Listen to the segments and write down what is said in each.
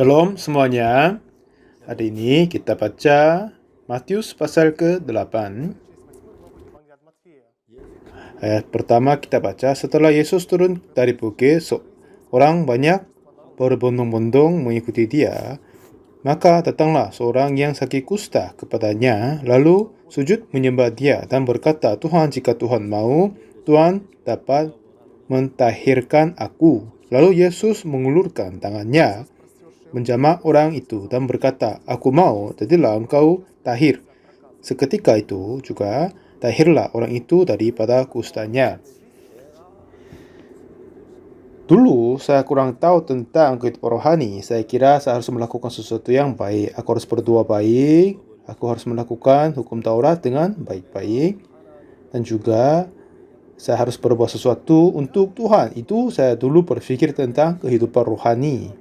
Shalom semuanya. Hari ini kita baca Matius pasal ke-8. Ayat pertama kita baca, setelah Yesus turun dari bukit, orang banyak berbondong-bondong mengikuti dia. Maka datanglah seorang yang sakit kusta kepadanya, lalu sujud menyembah dia dan berkata, Tuhan, jika Tuhan mau, Tuhan dapat mentahirkan aku. Lalu Yesus mengulurkan tangannya, menjamah orang itu dan berkata, Aku mau, jadilah engkau tahir. Seketika itu juga tahirlah orang itu daripada kustanya. Dulu saya kurang tahu tentang kehidupan rohani. Saya kira saya harus melakukan sesuatu yang baik. Aku harus berdoa baik. Aku harus melakukan hukum Taurat dengan baik-baik. Dan juga saya harus berbuat sesuatu untuk Tuhan. Itu saya dulu berpikir tentang kehidupan rohani.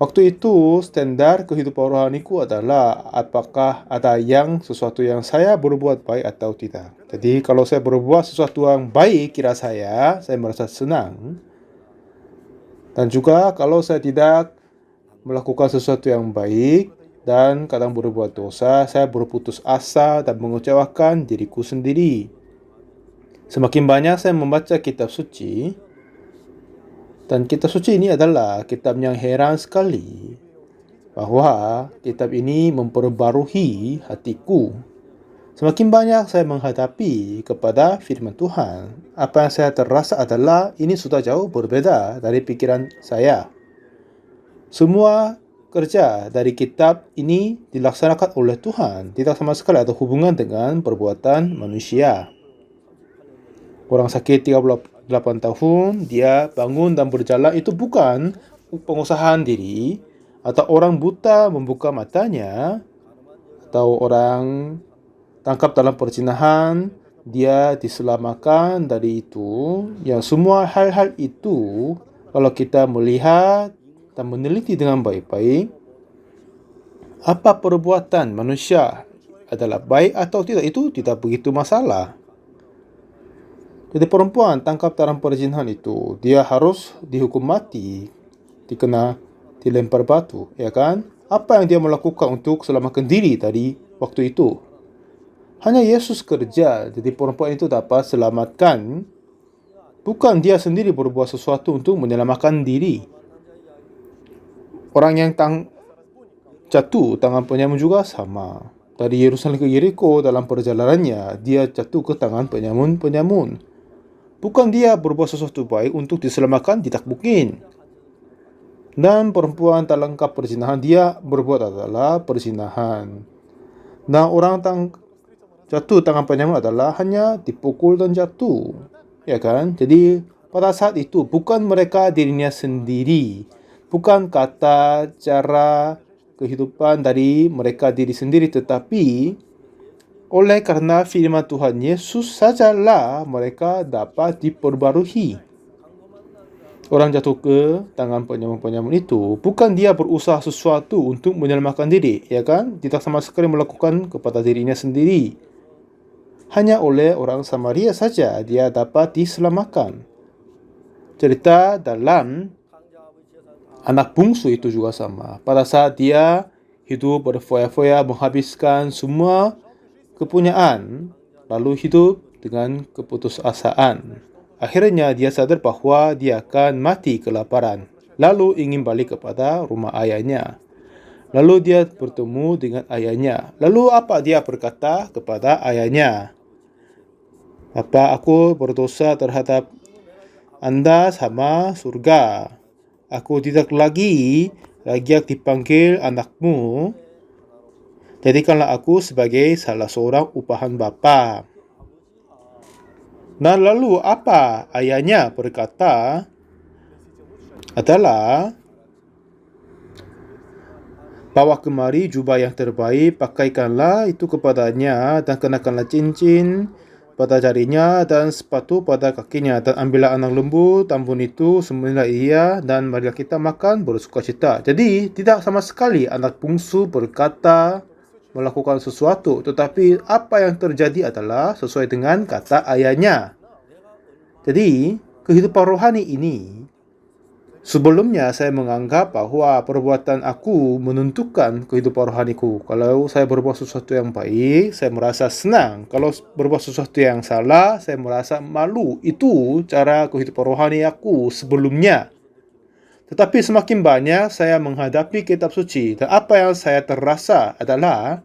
Waktu itu, standar kehidupan rohaniku adalah apakah ada sesuatu yang saya berbuat baik atau tidak. Jadi, kalau saya berbuat sesuatu yang baik, kira saya merasa senang. Dan juga kalau saya tidak melakukan sesuatu yang baik dan kadang berbuat dosa, saya berputus asa dan mengecewakan diriku sendiri. Semakin banyak saya membaca kitab suci, dan kitab suci ini adalah kitab yang heran sekali, bahwa kitab ini memperbarui hatiku. Semakin banyak saya menghadapi kepada firman Tuhan, apa yang saya terasa adalah ini sudah jauh berbeda dari pikiran saya. Semua kerja dari kitab ini dilaksanakan oleh Tuhan, tidak sama sekali ada hubungan dengan perbuatan manusia. Orang sakit 38 tahun, dia bangun dan berjalan, itu bukan pengusahaan diri, atau orang buta membuka matanya, atau orang tangkap dalam perzinahan, dia diselamatkan dari itu. Yang semua hal-hal itu, kalau kita melihat dan meneliti dengan baik-baik, apa perbuatan manusia adalah baik atau tidak, itu tidak begitu masalah. Jadi perempuan tangkap dalam perzinahan itu, dia harus dihukum mati, dilempar batu, ya kan? Apa yang dia melakukan untuk selamatkan diri dari waktu itu? Hanya Yesus kerja, jadi perempuan itu dapat selamatkan. Bukan dia sendiri berbuat sesuatu untuk menyelamatkan diri. Orang yang jatuh tangan penyamun juga sama. Dari Yerusalem ke Yeriko dalam perjalanannya, dia jatuh ke tangan penyamun. Bukan dia berbuat sesuatu baik untuk diselamatkan, tidak mungkin. Dan perempuan tak lengkap perzinahan, dia berbuat adalah perzinahan. Nah, orang jatuh tangan penyamun adalah hanya dipukul dan jatuh, ya kan? Jadi pada saat itu bukan mereka dirinya sendiri, bukan kata cara kehidupan dari mereka diri sendiri, tetapi oleh karena firman Tuhan Yesus sajalah mereka dapat diperbarui. Orang jatuh ke tangan penyamun itu, bukan dia berusaha sesuatu untuk menyelamatkan diri, ya kan? Tidak sama sekali melakukan kepada dirinya sendiri. Hanya oleh orang Samaria saja dia dapat diselamatkan. Cerita dalam anak bungsu itu juga sama. Pada saat dia hidup berfoya-foya menghabiskan semua kepunyaan, lalu hidup dengan keputusasaan. Akhirnya dia sadar bahwa dia akan mati kelaparan, lalu ingin balik kepada rumah ayahnya. Lalu dia bertemu dengan ayahnya. Lalu apa dia berkata kepada ayahnya? Bapa, aku berdosa terhadap Anda sama surga. Aku tidak lagi dipanggil anakmu. Jadikanlah aku sebagai salah seorang upahan Bapa. Nah, lalu apa ayahnya berkata adalah, bawa kemari jubah yang terbaik, pakaikanlah itu kepadanya, dan kenakanlah cincin pada jarinya dan sepatu pada kakinya, dan ambillah anak lembu, tambun itu, sembelihlah ia, dan marilah kita makan bersukacita. Jadi tidak sama sekali anak bungsu berkata melakukan sesuatu, tetapi apa yang terjadi adalah sesuai dengan kata ayahnya. Jadi kehidupan rohani ini Sebelumnya saya menganggap bahwa perbuatan aku menentukan kehidupan rohaniku. Kalau saya berbuat sesuatu yang baik, saya merasa senang. Kalau berbuat sesuatu yang salah, saya merasa malu. Itu cara kehidupan rohani aku sebelumnya. Tetapi semakin banyak saya menghadapi kitab suci, dan apa yang saya terasa adalah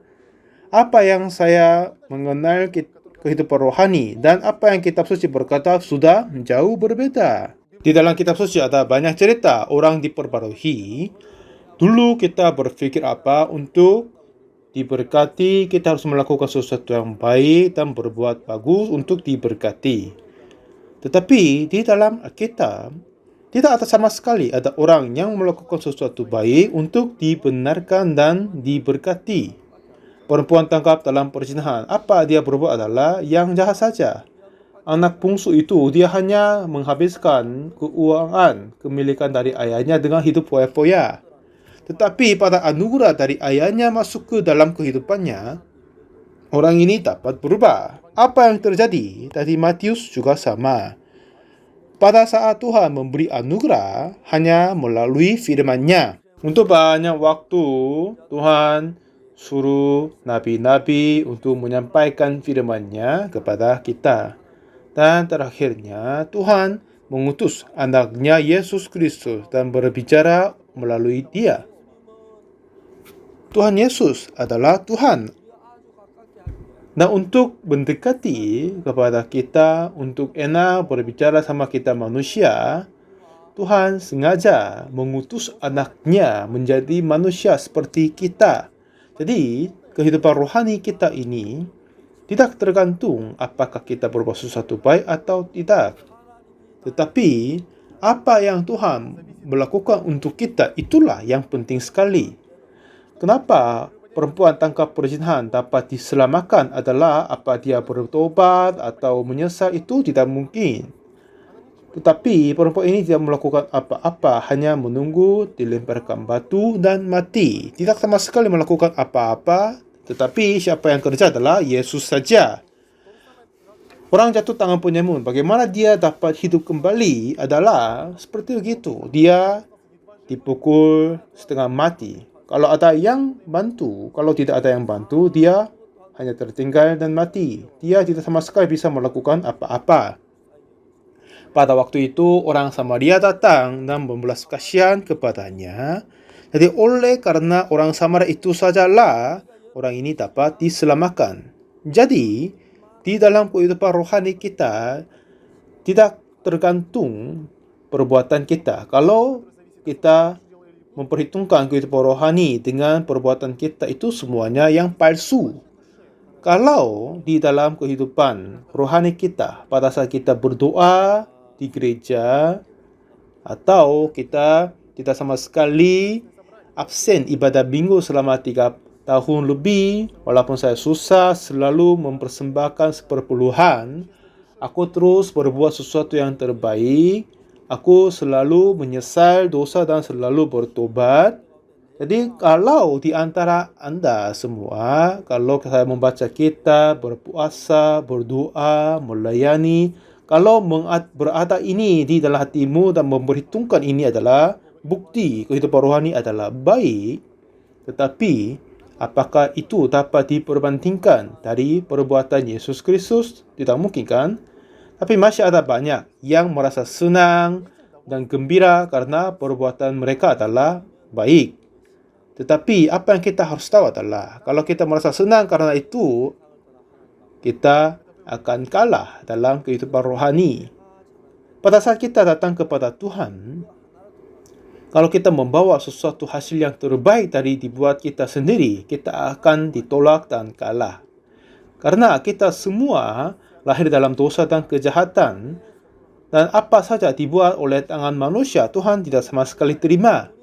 apa yang saya mengenal kehidupan rohani dan apa yang kitab suci berkata sudah jauh berbeda. Di dalam kitab suci ada banyak cerita orang diperbarui. Dulu kita berpikir apa untuk diberkati, kita harus melakukan sesuatu yang baik dan berbuat bagus untuk diberkati. Tetapi di dalam Alkitab, tidak ada sama sekali ada orang yang melakukan sesuatu baik untuk dibenarkan dan diberkati. Perempuan tangkap dalam perzinahan, apa dia berbuat adalah yang jahat saja. Anak bungsu itu dia hanya menghabiskan keuangan kemilikan dari ayahnya dengan hidup foya-foya. Tetapi pada anugerah dari ayahnya masuk ke dalam kehidupannya, orang ini dapat berubah. Apa yang terjadi? Tadi Matius juga sama. Pada saat Tuhan memberi anugerah hanya melalui firman-Nya. Untuk banyak waktu Tuhan suruh nabi-nabi untuk menyampaikan firman-Nya kepada kita. Dan terakhirnya Tuhan mengutus anaknya Yesus Kristus dan berbicara melalui dia. Tuhan Yesus adalah Tuhan. Dan untuk mendekati kepada kita, untuk enak berbicara sama kita manusia, Tuhan sengaja mengutus anaknya menjadi manusia seperti kita. Jadi, kehidupan rohani kita ini tidak tergantung apakah kita berbuat sesuatu baik atau tidak. Tetapi, apa yang Tuhan melakukan untuk kita itulah yang penting sekali. Kenapa perempuan tangkap perzinahan dapat diselamatkan adalah apa dia bertobat atau menyesal, itu tidak mungkin. Tetapi perempuan ini tidak melakukan apa-apa, hanya menunggu dilemparkan batu dan mati. Tidak sama sekali melakukan apa-apa, tetapi siapa yang kerja adalah Yesus saja. Orang jatuh tangan penyamun, bagaimana dia dapat hidup kembali adalah seperti begitu. Dia dipukul setengah mati. Kalau ada yang bantu, kalau tidak ada yang bantu, dia hanya tertinggal dan mati. Dia tidak sama sekali bisa melakukan apa-apa. Pada waktu itu, orang Samaria datang dan membelas kasihan kepadanya. Jadi oleh karena orang Samaria itu sajalah, orang ini dapat diselamatkan. Jadi, di dalam kehidupan rohani kita, tidak tergantung perbuatan kita. Kalau kita memperhitungkan kehidupan rohani dengan perbuatan kita, itu semuanya yang palsu. Kalau di dalam kehidupan rohani kita, pada saat kita berdoa di gereja, atau kita tidak sama sekali absen ibadah minggu selama 3 tahun lebih, walaupun saya susah selalu mempersembahkan seperpuluhan, aku terus berbuat sesuatu yang terbaik, aku selalu menyesal dosa dan selalu bertobat. Jadi kalau di antara Anda semua, kalau saya membaca kitab, berpuasa, berdoa, melayani, kalau berada ini di dalam hatimu dan memperhitungkan ini adalah bukti kehidupan rohani adalah baik, tetapi apakah itu dapat diperbandingkan dari perbuatan Yesus Kristus? Tidak mungkin kan? Tapi masih ada banyak yang merasa senang dan gembira karena perbuatan mereka adalah baik. Tetapi apa yang kita harus tahu adalah, kalau kita merasa senang karena itu, kita akan kalah dalam kehidupan rohani. Pada saat kita datang kepada Tuhan, kalau kita membawa sesuatu hasil yang terbaik dari dibuat kita sendiri, kita akan ditolak dan kalah. Karena kita semua lahir dalam dosa dan kejahatan, dan apa saja dibuat oleh tangan manusia, Tuhan tidak sama sekali terima.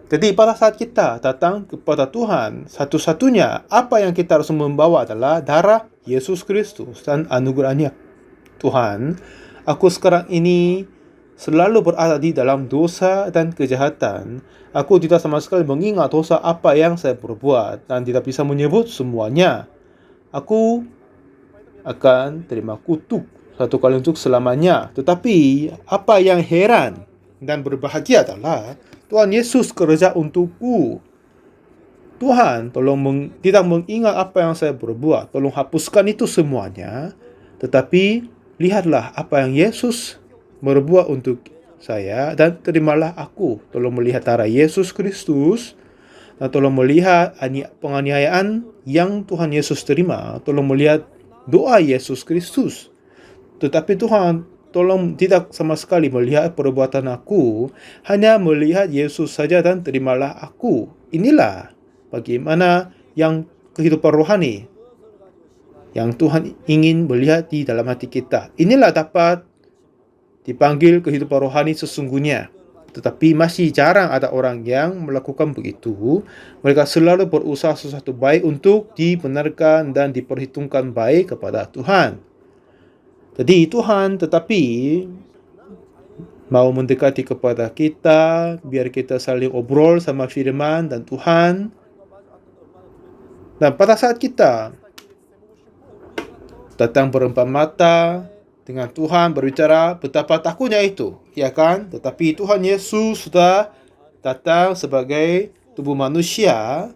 Jadi pada saat kita datang kepada Tuhan, satu-satunya apa yang kita harus membawa adalah darah Yesus Kristus dan anugerahnya. Tuhan, aku sekarang ini selalu berada di dalam dosa dan kejahatan. Aku tidak sama sekali mengingat dosa apa yang saya perbuat dan tidak bisa menyebut semuanya. Aku akan terima kutuk satu kali untuk selamanya. Tetapi apa yang heran, dan berbahagia adalah Tuhan Yesus kerja untukku. Tuhan, tolong tidak mengingat apa yang saya berbuat. Tolong hapuskan itu semuanya. Tetapi lihatlah apa yang Yesus berbuat untuk saya dan terimalah aku. Tolong melihat darah Yesus Kristus dan tolong melihat penganiayaan yang Tuhan Yesus terima. Tolong melihat doa Yesus Kristus. Tetapi Tuhan, tolong tidak sama sekali melihat perbuatan aku, hanya melihat Yesus saja dan terimalah aku. Inilah bagaimana yang kehidupan rohani yang Tuhan ingin melihat di dalam hati kita. Inilah dapat dipanggil kehidupan rohani sesungguhnya. Tetapi masih jarang ada orang yang melakukan begitu. Mereka selalu berusaha sesuatu baik untuk dibenarkan dan diperhitungkan baik kepada Tuhan. Jadi Tuhan tetapi mau mendekati kepada kita, biar kita saling obrol sama firman dan Tuhan. Dan pada saat kita datang berempat mata dengan Tuhan berbicara, betapa takutnya itu, ya kan? Tetapi Tuhan Yesus sudah datang sebagai tubuh manusia,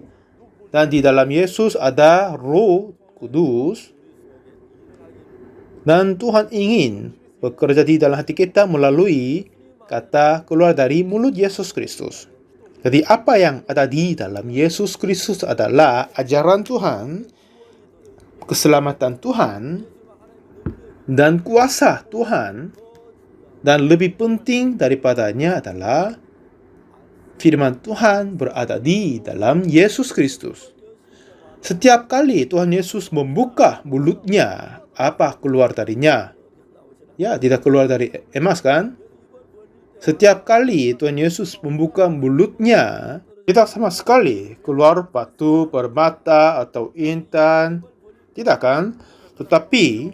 dan di dalam Yesus ada Roh Kudus, dan Tuhan ingin bekerja di dalam hati kita melalui kata keluar dari mulut Yesus Kristus. Jadi apa yang ada di dalam Yesus Kristus adalah ajaran Tuhan, keselamatan Tuhan, dan kuasa Tuhan. Dan lebih penting daripadanya adalah firman Tuhan berada di dalam Yesus Kristus. Setiap kali Tuhan Yesus membuka mulutnya, apa keluar darinya? Ya, tidak keluar dari emas kan? Setiap kali Tuhan Yesus membuka mulutnya, tidak sama sekali keluar batu, permata, atau intan. Tidak kan? Tetapi,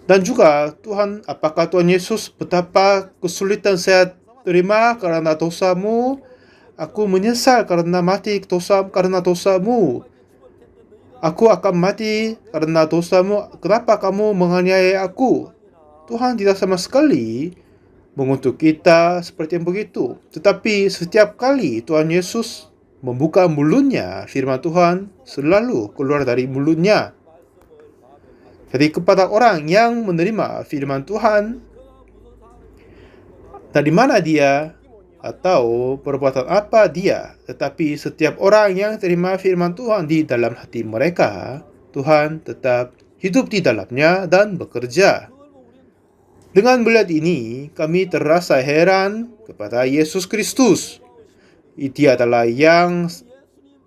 dan juga Tuhan, apakah Tuhan Yesus betapa kesulitan saya terima karena dosamu? Aku menyesal karena mati karena dosamu. Aku akan mati karena dosamu. Kenapa kamu menganiaya aku? Tuhan tidak sama sekali mengutuk kita seperti yang begitu. Tetapi setiap kali Tuhan Yesus membuka mulutnya, firman Tuhan selalu keluar dari mulutnya. Jadi kepada orang yang menerima firman Tuhan, dari mana dia atau perbuatan apa dia, tetapi setiap orang yang terima firman Tuhan di dalam hati mereka, Tuhan tetap hidup di dalamnya dan bekerja. Dengan melihat ini, kami terasa heran kepada Yesus Kristus. Dia adalah yang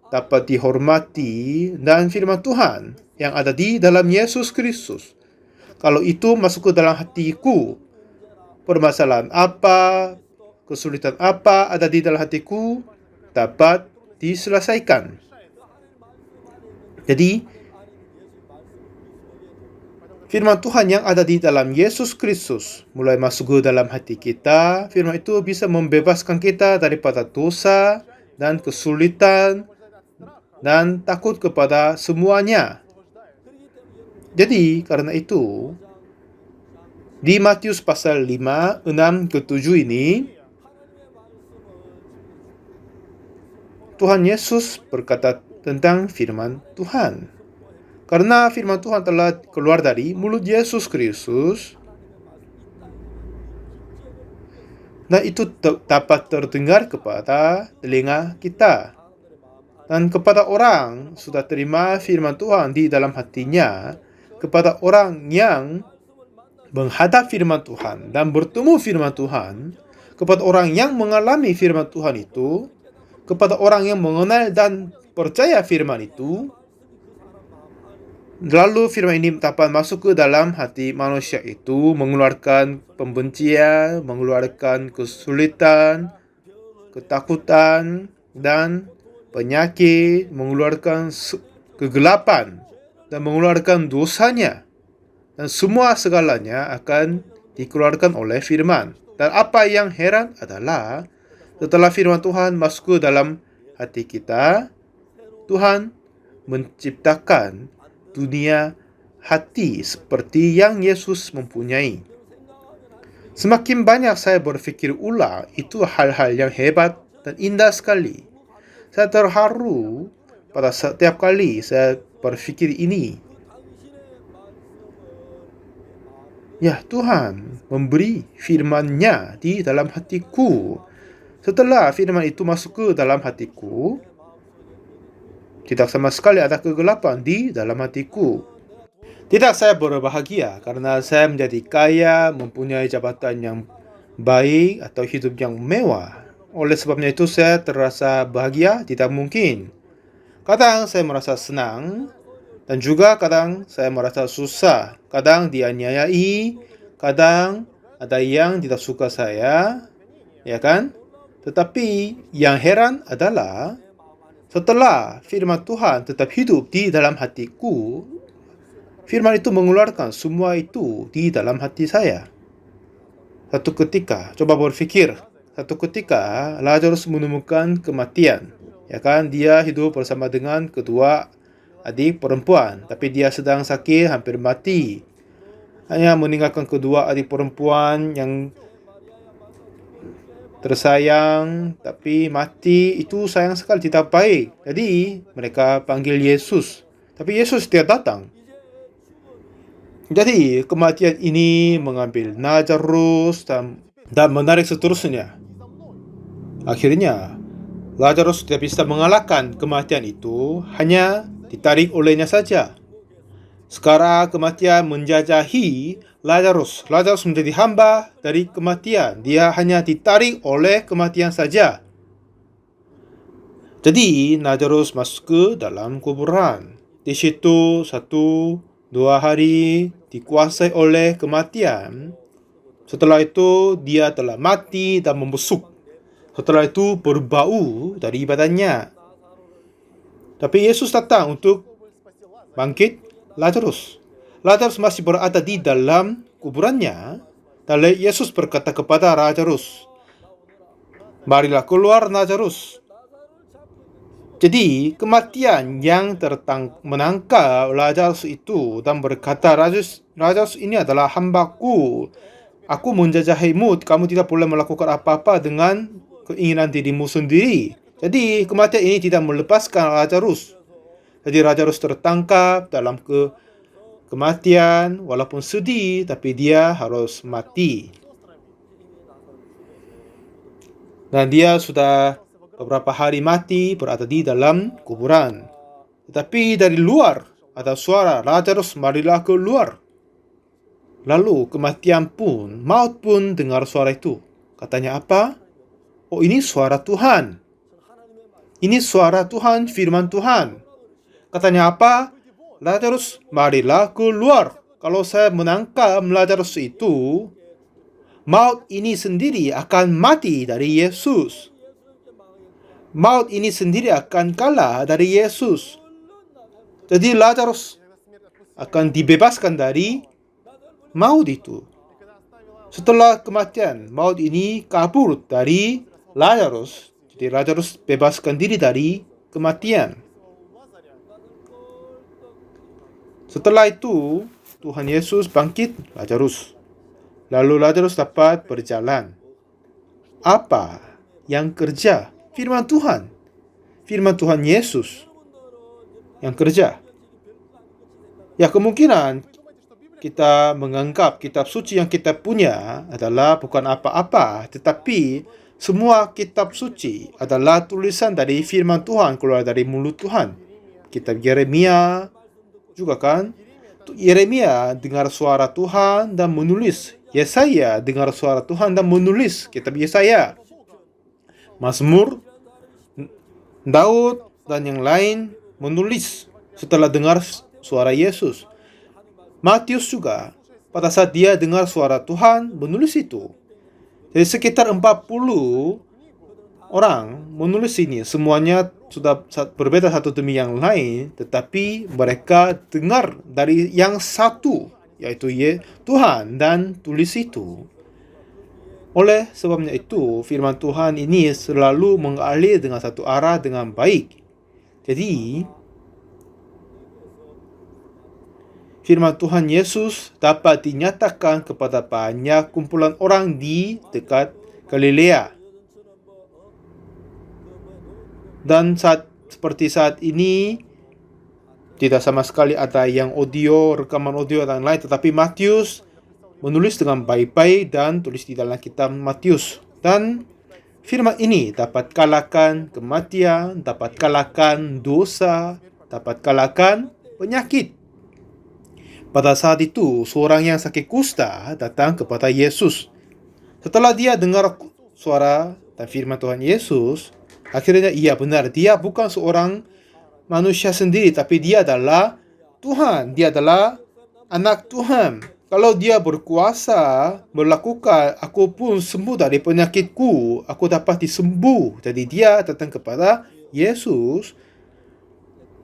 dapat dihormati dan firman Tuhan yang ada di dalam Yesus Kristus. Kalau itu masuk ke dalam hatiku, permasalahan apa, kesulitan apa ada di dalam hatiku dapat diselesaikan. Jadi, firman Tuhan yang ada di dalam Yesus Kristus mulai masuk ke dalam hati kita. Firman itu bisa membebaskan kita daripada dosa dan kesulitan dan takut kepada semuanya. Jadi karena itu, di Matius pasal 5, 6 ke 7 ini, Tuhan Yesus berkata tentang firman Tuhan. Karena firman Tuhan telah keluar dari mulut Yesus Kristus, dan itu dapat terdengar kepada telinga kita. Dan kepada orang sudah terima firman Tuhan di dalam hatinya, kepada orang yang menghadap firman Tuhan dan bertemu firman Tuhan, kepada orang yang mengalami firman Tuhan itu, kepada orang yang mengenal dan percaya firman itu, lalu firman ini dapat masuk ke dalam hati manusia itu, mengeluarkan pembencian, mengeluarkan kesulitan, ketakutan, dan penyakit, mengeluarkan kegelapan, dan mengeluarkan dosanya. Dan semua segalanya akan dikeluarkan oleh firman. Dan apa yang heran adalah, setelah firman Tuhan masuk ke dalam hati kita, Tuhan menciptakan dunia hati seperti yang Yesus mempunyai. Semakin banyak saya berpikir ulang, itu hal-hal yang hebat dan indah sekali. Saya terharu pada setiap kali saya berpikir ini. Ya, Tuhan memberi firman-Nya di dalam hatiku. Setelah firman itu masuk ke dalam hatiku, tidak sama sekali ada kegelapan di dalam hatiku. Tidak saya berbahagia karena saya menjadi kaya, mempunyai jabatan yang baik atau hidup yang mewah. Oleh sebabnya itu saya terasa bahagia, tidak mungkin. Kadang saya merasa senang dan juga kadang saya merasa susah. Kadang dianiayai, kadang ada yang tidak suka saya, ya kan? Tetapi yang heran adalah setelah firman Tuhan tetap hidup di dalam hatiku, firman itu mengeluarkan semua itu di dalam hati saya. Satu ketika, coba berpikir, satu ketika Lazarus menemukan kematian. Ya kan, dia hidup bersama dengan kedua adik perempuan, tapi dia sedang sakit, hampir mati. Hanya meninggalkan kedua adik perempuan yang tersayang, tapi mati itu sayang sekali, tidak baik. Jadi mereka panggil Yesus, tapi Yesus tidak datang. Jadi kematian ini mengambil Lazarus dan menarik seterusnya. Akhirnya Lazarus tidak bisa mengalahkan kematian itu, hanya ditarik olehnya saja. Sekarang kematian menjajahi Lazarus. Lazarus menjadi hamba dari kematian. Dia hanya ditarik oleh kematian saja. Jadi Lazarus masuk ke dalam kuburan. Di situ 1-2 hari dikuasai oleh kematian. Setelah itu dia telah mati dan membusuk. Setelah itu berbau dari badannya. Tapi Yesus datang untuk bangkit Lazarus. Lazarus masih berada di dalam kuburannya. Dan Yesus berkata kepada Lazarus, "Marilah keluar Lazarus." Jadi kematian yang menangkap Lazarus itu dan berkata, Lazarus ini adalah hambaku. Aku menjajahimu, kamu tidak boleh melakukan apa-apa dengan keinginan dirimu sendiri. Jadi kematian ini tidak melepaskan Lazarus. Jadi Lazarus tertangkap dalam kematian, walaupun sedih, tapi dia harus mati. Dan dia sudah beberapa hari mati, berada di dalam kuburan. Tetapi dari luar ada suara, "Lazarus, marilah keluar." Lalu kematian pun, maut pun dengar suara itu. Katanya apa? Oh, ini suara Tuhan. Ini suara Tuhan, firman Tuhan. Katanya apa? "Lazarus, marilah keluar." Kalau saya menangkap Lazarus itu, maut ini sendiri akan mati dari Yesus. Maut ini sendiri akan kalah dari Yesus. Jadi Lazarus akan dibebaskan dari maut itu. Setelah kematian, maut ini kabur dari Lazarus. Jadi Lazarus bebaskan diri dari kematian. Setelah itu, Tuhan Yesus bangkit Lazarus. Lalu Lazarus dapat berjalan. Apa yang kerja? Firman Tuhan. Firman Tuhan Yesus yang kerja. Ya, kemungkinan kita menganggap kitab suci yang kita punya adalah bukan apa-apa, tetapi semua kitab suci adalah tulisan dari firman Tuhan, keluar dari mulut Tuhan. Kitab Yeremia juga kan? Yeremia dengar suara Tuhan dan menulis. Yesaya dengar suara Tuhan dan menulis kitab Yesaya. Mazmur, Daud, dan yang lain menulis setelah dengar suara Yesus. Matius juga, pada saat dia dengar suara Tuhan, menulis itu. Jadi sekitar 40 orang menulis ini. Semuanya sudah berbeda satu demi yang lain, tetapi mereka dengar dari yang satu, yaitu Tuhan, dan tulis itu. Oleh sebabnya itu, firman Tuhan ini selalu mengalir dengan satu arah dengan baik. Jadi, firman Tuhan Yesus dapat dinyatakan kepada banyak kumpulan orang di dekat Galilea. Dan seperti saat ini, tidak sama sekali ada yang audio, rekaman audio dan lain, tetapi Matius menulis dengan baik-baik dan tulis di dalam kitab Matius. Dan firman ini dapat kalahkan kematian, dapat kalahkan dosa, dapat kalahkan penyakit. Pada saat itu, seorang yang sakit kusta datang kepada Yesus. Setelah dia dengar suara dan firman Tuhan Yesus, akhirnya iya benar, dia bukan seorang manusia sendiri, tapi dia adalah Tuhan. Dia adalah anak Tuhan. Kalau dia berkuasa melakukan, aku pun sembuh dari penyakitku, aku dapat disembuh. Jadi dia datang kepada Yesus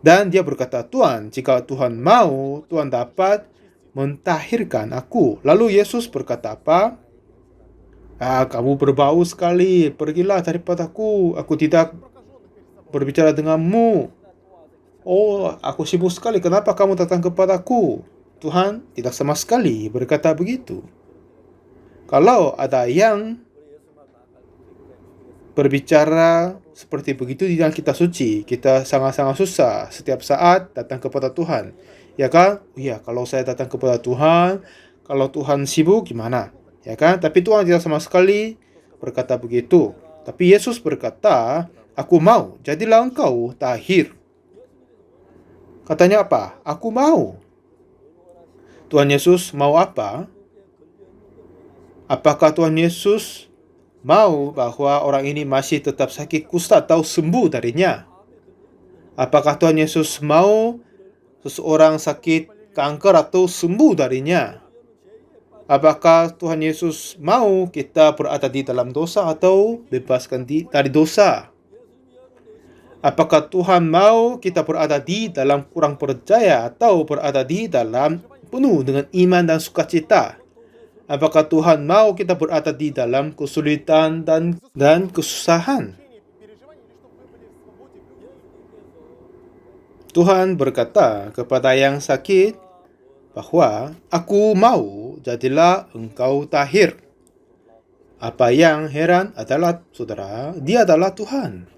dan dia berkata, Tuhan, jika Tuhan mau, Tuhan dapat mentahirkan aku. Lalu Yesus berkata apa? Kamu berbau sekali, pergilah daripadaku, aku tidak berbicara denganmu. Oh, aku sibuk sekali, kenapa kamu datang kepadaku? Tuhan tidak sama sekali berkata begitu. Kalau ada yang berbicara seperti begitu di dalam kitab suci, kita sangat-sangat susah setiap saat datang kepada Tuhan. Ya kan? Iya, kalau saya datang kepada Tuhan, kalau Tuhan sibuk gimana? Ya kan? Tapi Tuhan tidak sama sekali berkata begitu. Tapi Yesus berkata, aku mau, jadilah engkau tahir. Katanya apa? Aku mau. Tuhan Yesus mau apa? Apakah Tuhan Yesus mau bahwa orang ini masih tetap sakit kusta atau sembuh darinya? Apakah Tuhan Yesus mau seseorang sakit kanker atau sembuh darinya? Apakah Tuhan Yesus mau kita berada di dalam dosa atau bebaskan dari dosa? Apakah Tuhan mau kita berada di dalam kurang percaya atau berada di dalam penuh dengan iman dan sukacita? Apakah Tuhan mau kita berada di dalam kesulitan dan kesusahan? Tuhan berkata kepada yang sakit bahwa aku mau, jadilah engkau tahir. Apa yang heran adalah, saudara, dia adalah Tuhan.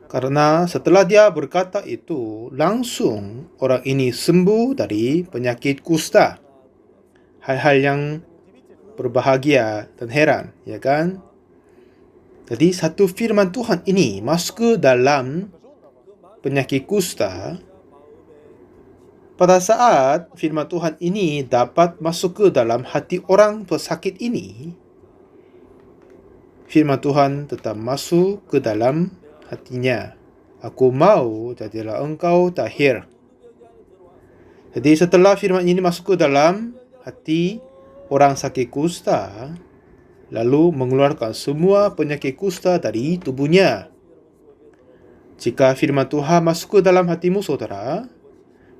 Karena setelah dia berkata itu, langsung orang ini sembuh dari penyakit kusta. Hal-hal yang berbahagia dan heran, ya kan? Jadi satu firman Tuhan ini masuk ke dalam penyakit kusta. Pada saat firman Tuhan ini dapat masuk ke dalam hati orang pesakit ini, firman Tuhan tetap masuk ke dalam hatinya. Aku mau, jadilah engkau tahir. Jadi setelah firman ini masuk ke dalam hati orang sakit kusta, lalu mengeluarkan semua penyakit kusta dari tubuhnya. Jika firman Tuhan masuk ke dalam hatimu, saudara,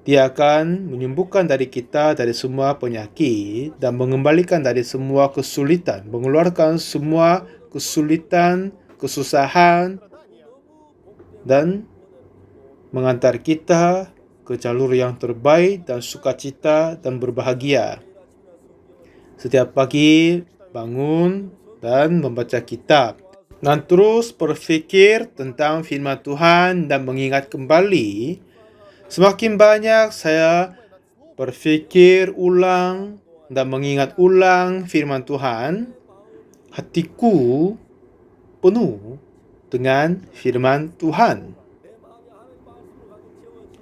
dia akan menyembuhkan dari kita dari semua penyakit dan mengembalikan dari semua kesulitan, mengeluarkan semua kesulitan, kesusahan, dan mengantar kita ke jalur yang terbaik dan sukacita dan berbahagia. Setiap pagi bangun dan membaca kitab, dan terus berfikir tentang firman Tuhan dan mengingat kembali. Semakin banyak saya berfikir ulang dan mengingat ulang firman Tuhan, hatiku penuh dengan firman Tuhan.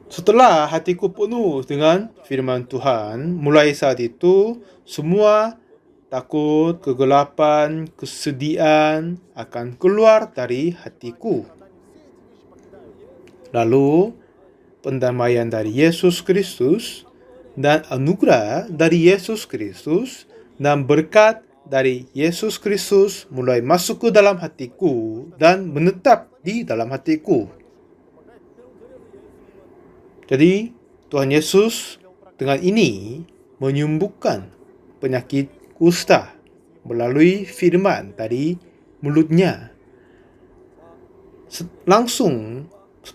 Setelah hatiku penuh dengan firman Tuhan, mulai saat itu semua takut, kegelapan, kesedihan akan keluar dari hatiku. Lalu pendamaian dari Yesus Kristus dan anugerah dari Yesus Kristus dan berkat dari Yesus Kristus mulai masuk ke dalam hatiku dan menetap di dalam hatiku. Jadi Tuhan Yesus dengan ini menyembuhkan penyakit kusta melalui firman dari mulutnya. Langsung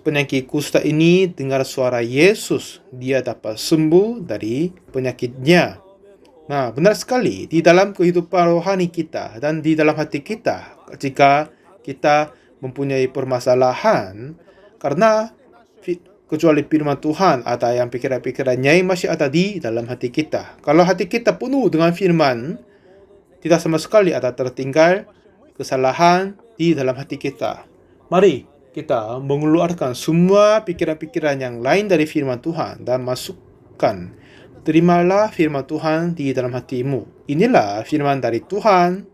penyakit kusta ini dengar suara Yesus, dia dapat sembuh dari penyakitnya. Nah, benar sekali di dalam kehidupan rohani kita dan di dalam hati kita, jika kita mempunyai permasalahan karena kecuali firman Tuhan, ada yang pikiran-pikirannya masih ada di dalam hati kita. Kalau hati kita penuh dengan firman, tidak sama sekali ada tertinggal kesalahan di dalam hati kita. Mari kita mengeluarkan semua pikiran-pikiran yang lain dari firman Tuhan dan masukkan. Terimalah firman Tuhan di dalam hatimu. Inilah firman dari Tuhan.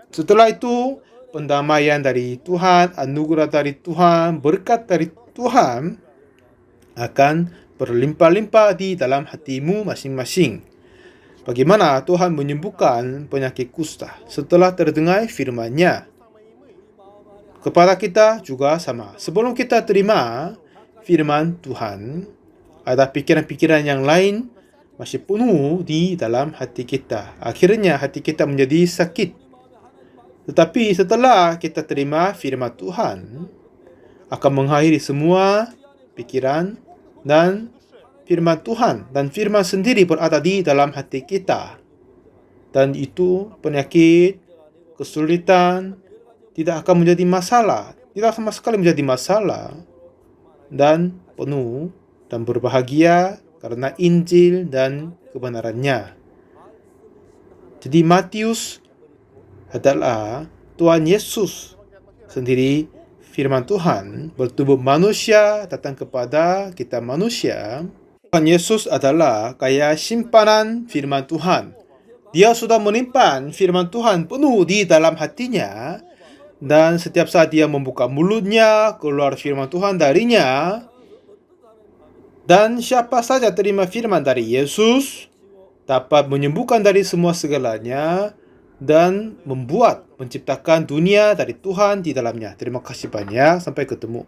Setelah itu, pendamaian dari Tuhan, anugerah dari Tuhan, berkat dari Tuhan akan berlimpah-limpah di dalam hatimu masing-masing. Bagaimana Tuhan menyembuhkan penyakit kusta setelah terdengar firman-Nya? Kepada kita juga sama. Sebelum kita terima firman Tuhan, ada pikiran-pikiran yang lain masih penuh di dalam hati kita. Akhirnya hati kita menjadi sakit. Tetapi setelah kita terima firman Tuhan, akan mengakhiri semua pikiran dan firman Tuhan. Dan firman sendiri berada di dalam hati kita. Dan itu penyakit, kesulitan, tidak akan menjadi masalah. Tidak sama sekali menjadi masalah. Dan penuh dan berbahagia karena Injil dan kebenarannya. Jadi Matius adalah Tuhan Yesus sendiri, firman Tuhan bertubuh manusia datang kepada kita manusia. Tuhan Yesus adalah kayak simpanan firman Tuhan. Dia sudah menyimpan firman Tuhan penuh di dalam hatinya, dan setiap saat dia membuka mulutnya, keluar firman Tuhan darinya. Dan siapa saja terima firman dari Yesus dapat menyembuhkan dari semua segalanya dan menciptakan dunia dari Tuhan di dalamnya. Terima kasih banyak. Sampai ketemu.